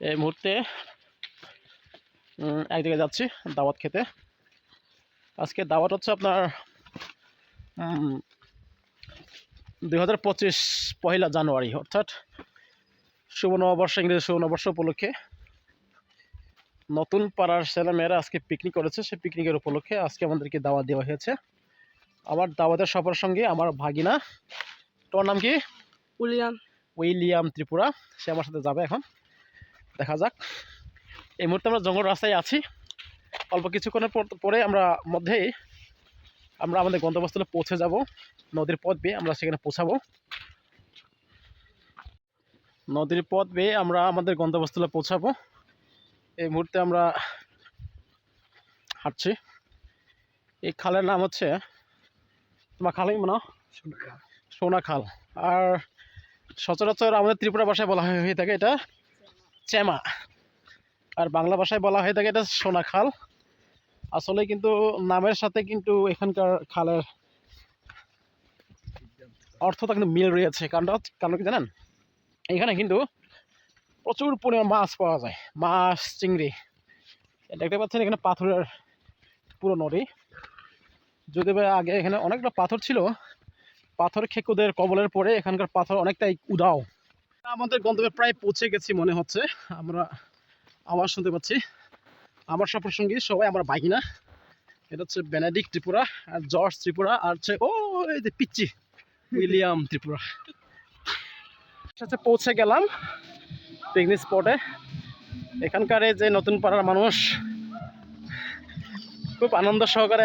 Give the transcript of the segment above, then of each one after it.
এই মুহূর্তে এক জায়গায় যাচ্ছি দাওয়াত খেতে। আজকে দাওয়াত হচ্ছে আপনার 2025 পহেলা জানুয়ারি, অর্থাৎ শুভ নববর্ষ, ইংরেজি শুভ নববর্ষ উপলক্ষে নতুন পাড়ার ছেলেমেয়েরা আজকে পিকনিক করেছে। সেই পিকনিকের উপলক্ষে আজকে আমাদেরকে দাওয়াত দেওয়া হয়েছে। আমার দাওয়াতের সবার সঙ্গে আমার ভাগিনা, তোমার নাম কি? উইলিয়াম ত্রিপুরা, সে আমার সাথে যাবে। এখন দেখা যাক। এই মুহূর্তে আমরা জঙ্গল রাস্তায় আছি। অল্প কিছুক্ষণের পরে আমরা আমাদের গন্তব্যস্থলে পৌঁছে যাব। নদীর পথ বেয়ে আমরা সেখানে পৌঁছাবো। নদীর পথ বেয়ে আমরা আমাদের গন্তব্যস্থলে পৌঁছাবো। এই মুহূর্তে আমরা হাঁটছি। এই খালের নাম হচ্ছে, তোমার খালই মনে সোনা খাল। আর সচরাচর আমাদের ত্রিপুরা ভাষায় বলা হয়ে থাকে এটা চেমা, আর বাংলা ভাষায় বলা হয়ে থাকে এটা সোনা খাল। আসলে কিন্তু নামের সাথে কিন্তু এখানকার খালের অর্থটা কিন্তু মিল রয়েছে। কারণ কি জানেন, এখানে কিন্তু প্রচুর পরিমাণ মাছ পাওয়া যায়, মাছ, চিংড়ি। দেখতে পাচ্ছেন এখানে পাথরের পুরো নদী। যদি আগে এখানে অনেকটা পাথর ছিল, পাথর খেকুদের কবলের পরে এখানকার পাথর অনেকটাই উধাও। আমাদের গন্তব্যে প্রায় পৌঁছে গেছি মনে হচ্ছে। আমরা আওয়াজ শুনতে পাচ্ছি। আমার সফর সঙ্গী সবাই আমার ভাগিনা। এটা হচ্ছে বেনেডিক্ট ত্রিপুরা, আর জর্জ ত্রিপুরা, আর হচ্ছে ও এই যে পিচ্চি উইলিয়াম ত্রিপুরা। পৌঁছে গেলাম পিকনিক স্পটে। এখানকার এই যে নতুন পাড়ার মানুষ খুব আনন্দ সহকারে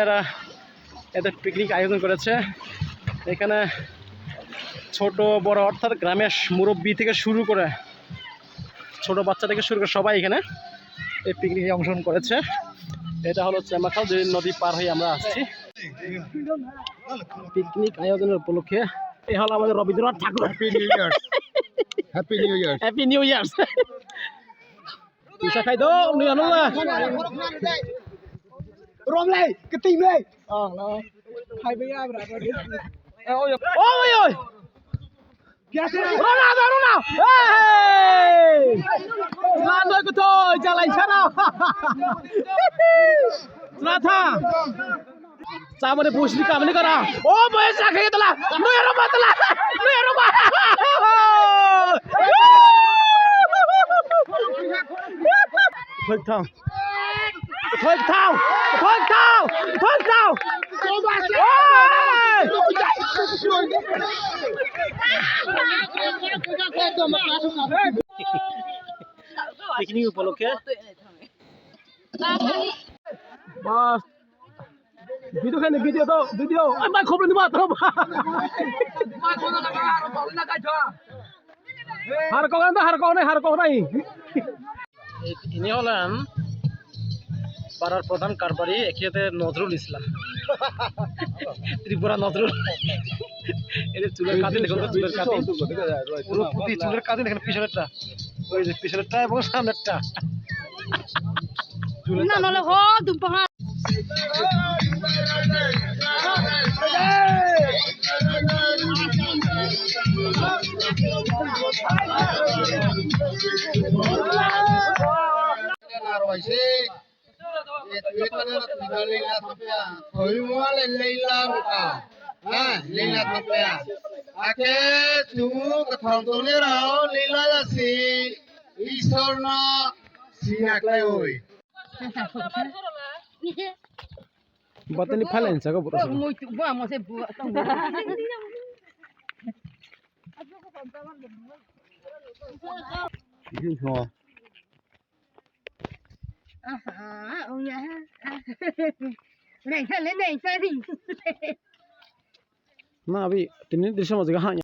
এদের পিকনিক আয়োজন করেছে। এখানে ছোট বড় অর্থাৎ গ্রামের মুরব্বী থেকে শুরু করে ছোট বাচ্চা থেকে শুরু করে সবাই এখানে এই পিকনিকে অংশগ্রহণ করেছে। এটা হলো চেমাখাল, যে নদী পার হয়ে আমরা আসছি পিকনিক আয়োজনের উপলক্ষে। এই হলো আমাদের Rabindranath Thakur. Happy new year. Happy new year. পিসা খাই দো নিউ আনো না Romley, cái tim đây. Hai bây giờ ôi ôi ôi Ronaldo Ronaldo hey lan đôi của tôi chả lành sao nào ra tha sao mà để push đi cả mình đi cả ô bây giờ cái tala nuôi Roma thôi thằng thôi thao picnic উপলক্ষে বাস video খাই video আমার খবর নিবা তো হার কখন নাই ইনি হলেন পাড়ার প্রধান কারবারি, এক্ষেত্রে নজরুল ইসলাম, ত্রিপুরা নজরুল। এদের চুলের কাঁধে দেখুন, চুলের কাঁধে পুরো পুঁতি, চুলের কাঁধে দেখেন পিছনেরটা, ওই যে পিছনেরটা এবং সামনেরটা। Buat ini palen saja buat saya. Ini semua. Oh ya. Này lên này chơi thì. Nah, abi, ini di sana juga hanya.